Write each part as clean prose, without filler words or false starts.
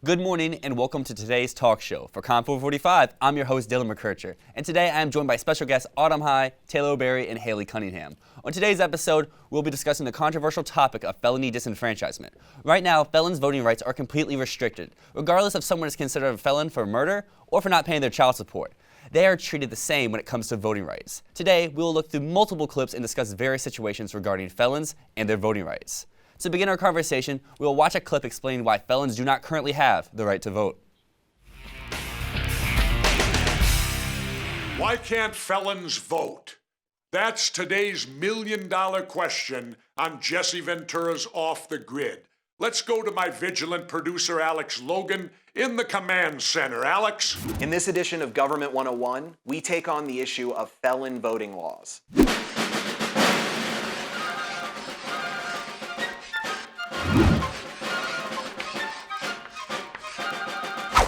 Good morning and welcome to today's talk show. For Com 445, I'm your host Dylan McKercher, and today I am joined by special guests Autumn High, Taylor O'Berry, and Haley Cunningham. On today's episode, we'll be discussing the controversial topic of felony disenfranchisement. Right now, felons' voting rights are completely restricted, regardless if someone is considered a felon for murder or for not paying their child support. They are treated the same when it comes to voting rights. Today, we will look through multiple clips and discuss various situations regarding felons and their voting rights. To begin our conversation, we will watch a clip explaining why felons do not currently have the right to vote. Why can't felons vote? That's today's million-dollar question on Jesse Ventura's Off the Grid. Let's go to my vigilant producer, Alex Logan, in the command center. Alex? In this edition of Government 101, we take on the issue of felon voting laws.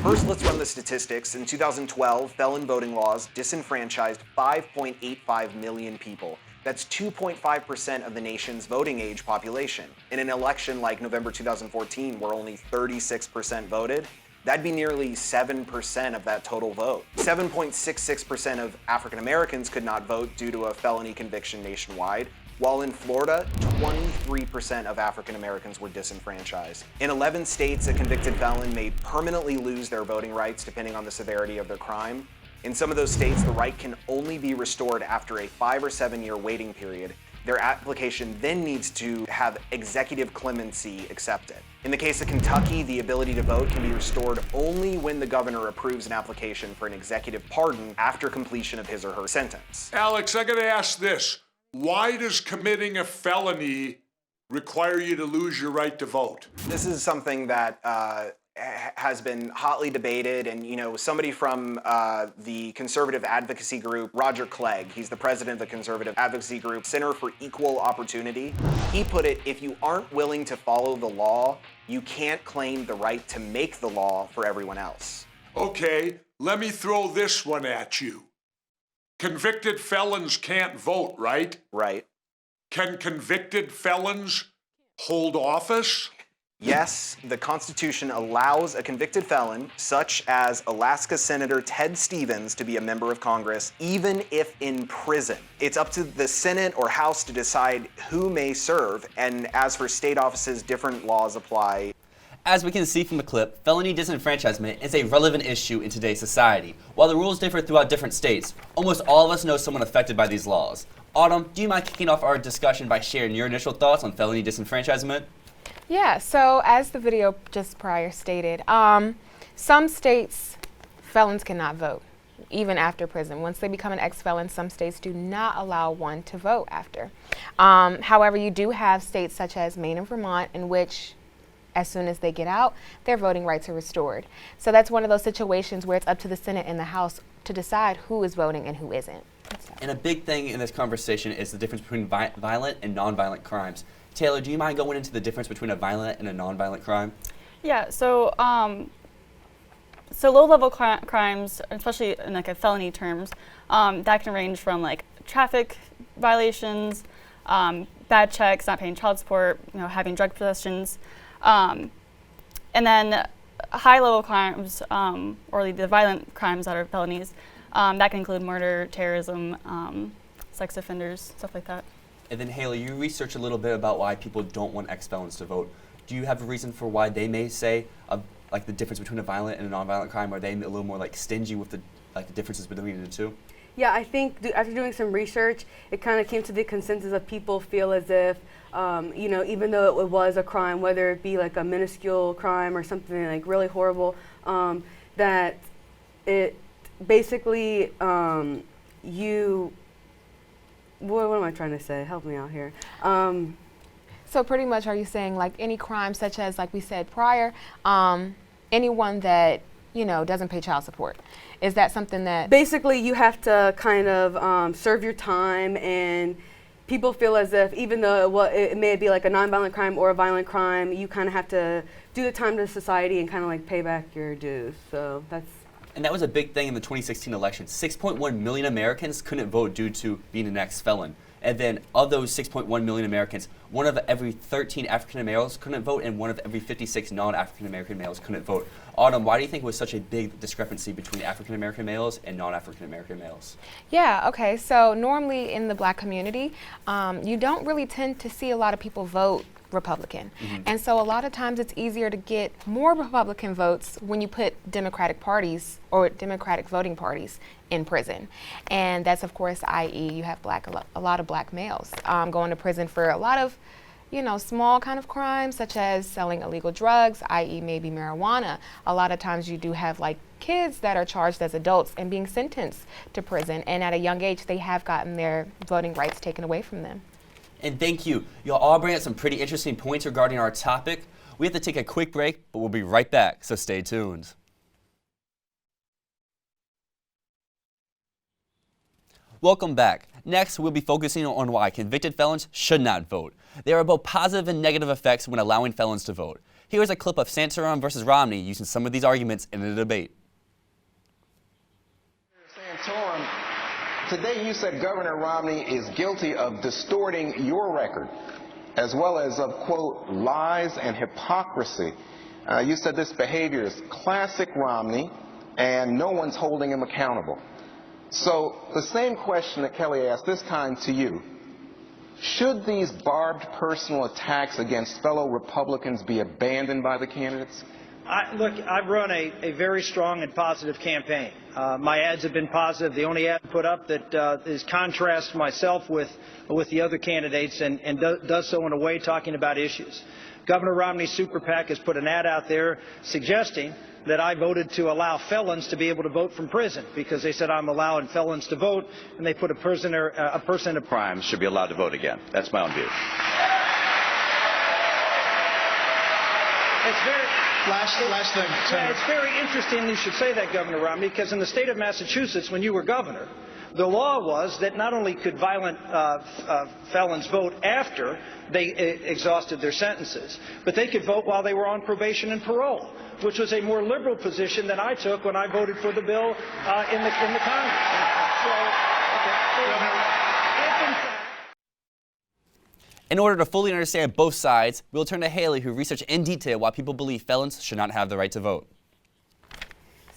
First, let's run the statistics. In 2012, felon voting laws disenfranchised 5.85 million people. That's 2.5% of the nation's voting age population. In an election like November 2014, where only 36% voted, that'd be nearly 7% of that total vote. 7.66% of African Americans could not vote due to a felony conviction nationwide, while in Florida, 23% of African Americans were disenfranchised. In 11 states, a convicted felon may permanently lose their voting rights depending on the severity of their crime. In some of those states, the right can only be restored after a 5 or 7 year waiting period. Their application then needs to have executive clemency accepted. In the case of Kentucky, the ability to vote can be restored only when the governor approves an application for an executive pardon after completion of his or her sentence. Alex, I gotta ask this. Why does committing a felony require you to lose your right to vote? This is something that has been hotly debated, and somebody from the conservative advocacy group, Roger Clegg, he's the president of the conservative advocacy group Center for Equal Opportunity. He put it, if you aren't willing to follow the law, you can't claim the right to make the law for everyone else. Okay, let me throw this one at you. Convicted felons can't vote, right? Right. Can convicted felons hold office? Yes, the Constitution allows a convicted felon, such as Alaska Senator Ted Stevens, to be a member of Congress, even if in prison. It's up to the Senate or House to decide who may serve, and as for state offices, different laws apply. As we can see from the clip, felony disenfranchisement is a relevant issue in today's society. While the rules differ throughout different states, almost all of us know someone affected by these laws. Autumn, do you mind kicking off our discussion by sharing your initial thoughts on felony disenfranchisement? Yeah, so as the video just prior stated, some states, felons cannot vote, even after prison. Once they become an ex-felon, some states do not allow one to vote after. However, you do have states such as Maine and Vermont in which as soon as they get out, their voting rights are restored. So that's one of those situations where it's up to the Senate and the House to decide who is voting and who isn't. And a big thing in this conversation is the difference between violent and nonviolent crimes. Taylor, do you mind going into the difference between a violent and a nonviolent crime? Yeah, so low-level crimes, especially in like a felony terms, that can range from like traffic violations, bad checks, not paying child support, having drug possessions. And then high-level crimes, or the violent crimes that are felonies, that can include murder, terrorism, sex offenders, stuff like that. And then Haley, you researched a little bit about why people don't want ex-felons to vote. Do you have a reason for why they may say like the difference between a violent and a nonviolent crime? Are they a little more like stingy with the differences between the two? Yeah, I think after doing some research, it kind of came to the consensus of people feel as if, even though it was a crime, whether it be like a minuscule crime or something like really horrible, that it basically what am I trying to say? Help me out here. So pretty much, are you saying like any crime such as, like we said prior, anyone that doesn't pay child support? Is that something that basically you have to kind of serve your time, and people feel as if even though it may be like a nonviolent crime or a violent crime, you kind of have to do the time to society and kind of like pay back your dues. So that's. And that was a big thing in the 2016 election. 6.1 million Americans couldn't vote due to being an ex-felon. And then of those 6.1 million Americans, 1 of every 13 African males couldn't vote, and 1 of every 56 non-African American males couldn't vote. Autumn, why do you think it was such a big discrepancy between African American males and non-African American males? Yeah, okay, so normally in the black community, you don't really tend to see a lot of people vote Republican. And so a lot of times it's easier to get more Republican votes when you put Democratic parties or Democratic voting parties in prison. And that's, of course, i.e. you have a lot of black males going to prison for a lot of, you know, small kind of crimes such as selling illegal drugs, i.e. maybe marijuana. A lot of times you do have like kids that are charged as adults and being sentenced to prison, and at a young age they have gotten their voting rights taken away from them. And thank you. Y'all all bring up some pretty interesting points regarding our topic. We have to take a quick break, but we'll be right back, so stay tuned. Welcome back. Next, we'll be focusing on why convicted felons should not vote. There are both positive and negative effects when allowing felons to vote. Here's a clip of Santorum versus Romney using some of these arguments in the debate. Santorum, today you said Governor Romney is guilty of distorting your record, as well as of, quote, lies and hypocrisy. You said this behavior is classic Romney, and no one's holding him accountable. So the same question that Kelly asked, this time to you. Should these barbed personal attacks against fellow Republicans be abandoned by the candidates? Look, I've run a very strong and positive campaign. My ads have been positive. The only ad I put up that is contrasts myself with the other candidates and does so in a way talking about issues. Governor Romney's Super PAC has put an ad out there suggesting that I voted to allow felons to be able to vote from prison because they said I'm allowing felons to vote, and they put a person in crimes should be allowed to vote again. That's my own view. It's very last thing. Yeah, it's very interesting you should say that, Governor Romney, because in the state of Massachusetts, when you were governor, the law was that not only could violent felons vote after they exhausted their sentences, but they could vote while they were on probation and parole, which was a more liberal position than I took when I voted for the bill in the Congress. In order to fully understand both sides, we'll turn to Haley, who researched in detail why people believe felons should not have the right to vote.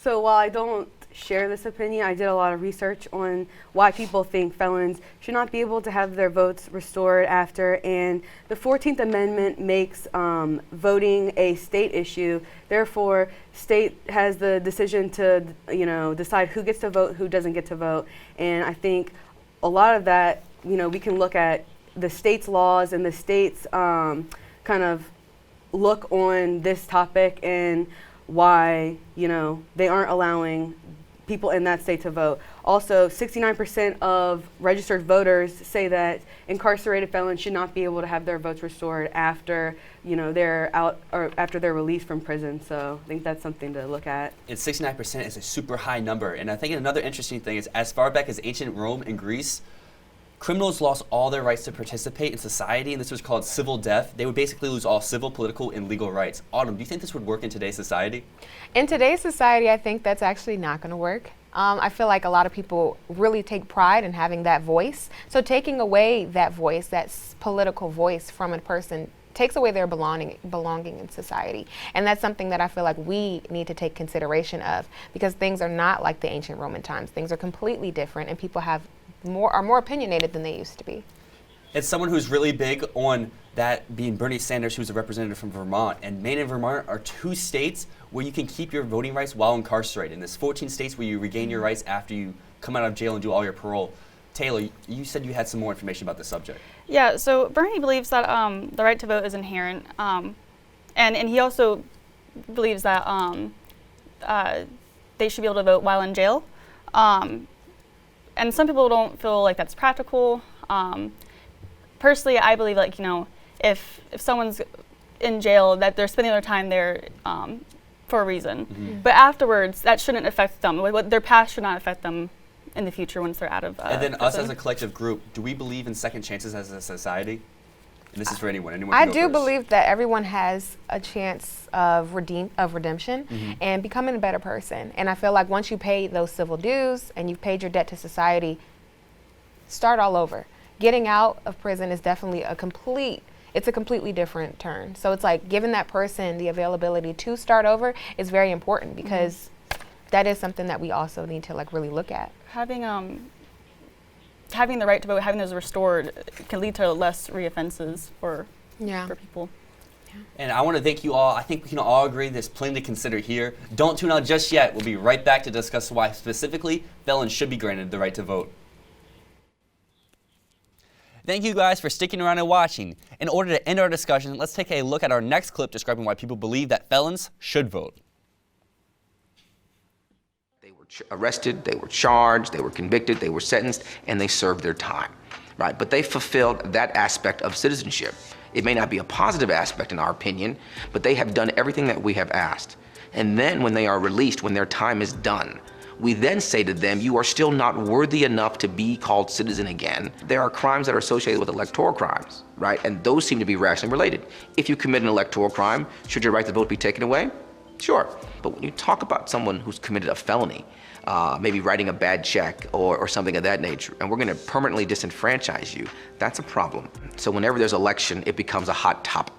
So while I don't share this opinion, I did a lot of research on why people think felons should not be able to have their votes restored after, and the 14th Amendment makes voting a state issue. Therefore, state has the decision to, decide who gets to vote, who doesn't get to vote, and I think a lot of that, we can look at the state's laws and the state's kind of look on this topic and why, they aren't allowing people in that state to vote. Also, 69% of registered voters say that incarcerated felons should not be able to have their votes restored after, they're out or after they're released from prison. So I think that's something to look at. And 69% is a super high number. And I think another interesting thing is, as far back as ancient Rome and Greece, criminals lost all their rights to participate in society, and this was called civil death. They would basically lose all civil, political, and legal rights. Autumn, do you think this would work in today's society? In today's society, I think that's actually not going to work. I feel like a lot of people really take pride in having that voice. So taking away that voice, that political voice from a person, takes away their belonging in society. And that's something that I feel like we need to take consideration of, because things are not like the ancient Roman times. Things are completely different, and people are more opinionated than they used to be. It's someone who's really big on that being Bernie Sanders, who's a representative from Vermont. And Maine and Vermont are two states where you can keep your voting rights while incarcerated. And there's 14 states where you regain your rights after you come out of jail and do all your parole. Taylor, you said you had some more information about this subject. Yeah, so Bernie believes that the right to vote is inherent. And he also believes that they should be able to vote while in jail. And some people don't feel like that's practical. Personally, I believe, if someone's in jail, that they're spending their time there for a reason. Mm-hmm. But afterwards, that shouldn't affect them. Their past should not affect them in the future once they're out of And then prison. Us as a collective group, do we believe in second chances as a society? And this is for anyone. Anyone I can go do first. believe that everyone has a chance of redemption and becoming a better person. And I feel like once you pay those civil dues and you've paid your debt to society, start all over. getting out of prison is definitely it's a completely different turn. So it's like giving that person the availability to start over is very important, because that is something that we also need to like really look at. Having the right to vote, having those restored, can lead to less reoffenses for people. And I want to thank you all. I think we can all agree there's plenty to consider here. Don't tune out just yet. We'll be right back to discuss why specifically felons should be granted the right to vote. Thank you guys for sticking around and watching. In order to end our discussion, let's take a look at our next clip describing why people believe that felons should vote. They were arrested, they were charged, they were convicted, they were sentenced, and they served their time, right? But they fulfilled that aspect of citizenship. It may not be a positive aspect in our opinion, but they have done everything that we have asked. And then when they are released, when their time is done, we then say to them, you are still not worthy enough to be called citizen again. There are crimes that are associated with electoral crimes, right? And those seem to be rationally related. If you commit an electoral crime, should your right to vote be taken away? Sure. But when you talk about someone who's committed a felony, maybe writing a bad check or something of that nature, and we're going to permanently disenfranchise you, that's a problem. So whenever there's election, it becomes a hot topic,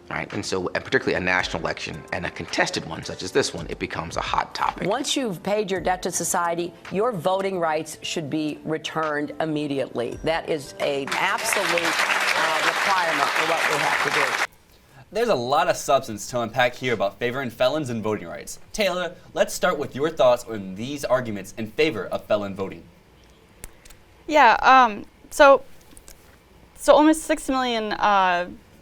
right? And so, and particularly a national election and a contested one such as this one, it becomes a hot topic. Once you've paid your debt to society, your voting rights should be returned immediately. That is an absolute requirement for what we have to do. There's a lot of substance to unpack here about favoring felons and voting rights. Taylor, let's start with your thoughts on these arguments in favor of felon voting. Yeah, so almost 6 million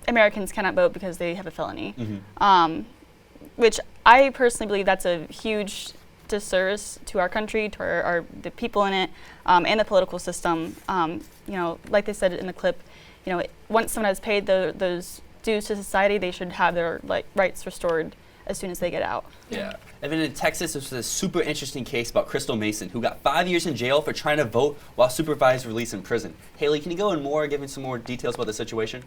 Americans cannot vote because they have a felony, which I personally believe that's a huge disservice to our country, to the people in it, and the political system. You know, like they said in the clip, you know, once someone has paid those dues to society, they should have their rights restored as soon as they get out. Yeah. And then in Texas, there's a super interesting case about Crystal Mason, who got 5 years in jail for trying to vote while supervised release in prison. Haley, can you go in more, give me some more details about the situation?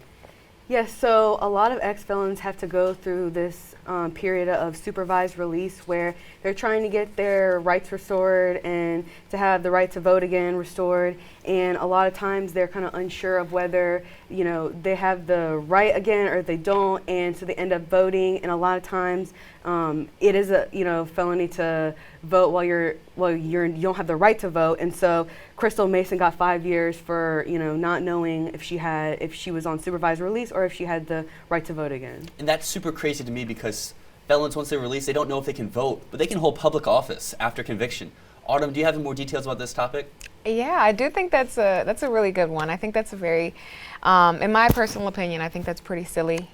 Yes, so a lot of ex-felons have to go through this period of supervised release where they're trying to get their rights restored and to have the right to vote again restored. And a lot of times they're kind of unsure of whether, you know, they have the right again or they don't, and so they end up voting. And a lot of times it is a, you know, felony to vote while you don't have the right to vote. And so Crystal Mason got 5 years for, you know, not knowing if she was on supervised release or if she had the right to vote again. And that's super crazy to me because felons, once they're released, they don't know if they can vote, but they can hold public office after conviction. Autumn, do you have any more details about this topic? Yeah, I do think that's a really good one. I think that's a very, in my personal opinion, I think that's pretty silly.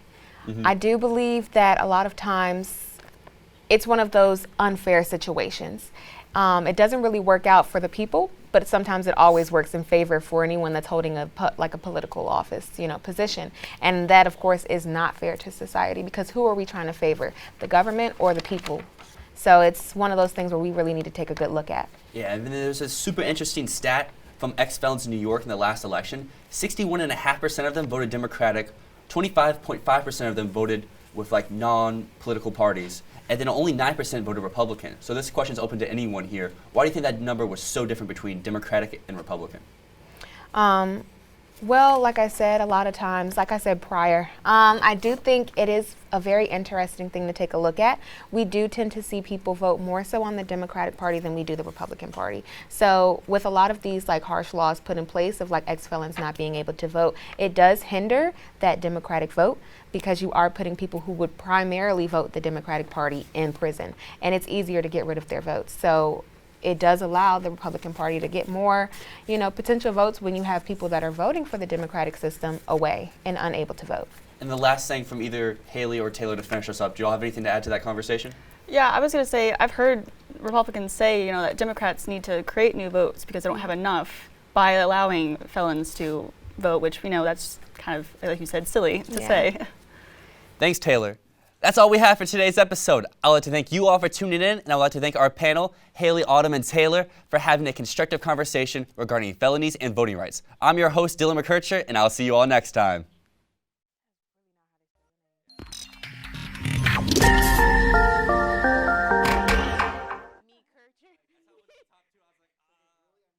I do believe that a lot of times it's one of those unfair situations. It doesn't really work out for the people, but sometimes it always works in favor for anyone that's holding a political office, you know, position. And that, of course, is not fair to society, because who are we trying to favor, the government or the people? So it's one of those things where we really need to take a good look at. Yeah, and then there's a super interesting stat from ex-felons in New York in the last election. 61.5% of them voted Democratic, 25.5% of them voted with non-political parties, and then only 9% voted Republican. So this question is open to anyone here. Why do you think that number was so different between Democratic and Republican? Well, like I said, a lot of times, like I said prior, I do think it is a very interesting thing to take a look at. We do tend to see people vote more so on the Democratic Party than we do the Republican Party. So with a lot of these harsh laws put in place of ex-felons not being able to vote, it does hinder that Democratic vote, because you are putting people who would primarily vote the Democratic Party in prison, and it's easier to get rid of their votes. So it does allow the Republican Party to get more, potential votes when you have people that are voting for the Democratic system away and unable to vote. And the last thing from either Haley or Taylor to finish us up, do you all have anything to add to that conversation? Yeah, I was going to say, I've heard Republicans say, that Democrats need to create new votes because they don't have enough by allowing felons to vote, which we know that's kind of, like you said, silly to say. Thanks, Taylor. That's all we have for today's episode. I'd like to thank you all for tuning in, and I'd like to thank our panel, Haley, Autumn, and Taylor, for having a constructive conversation regarding felonies and voting rights. I'm your host, Dylan McKercher, and I'll see you all next time.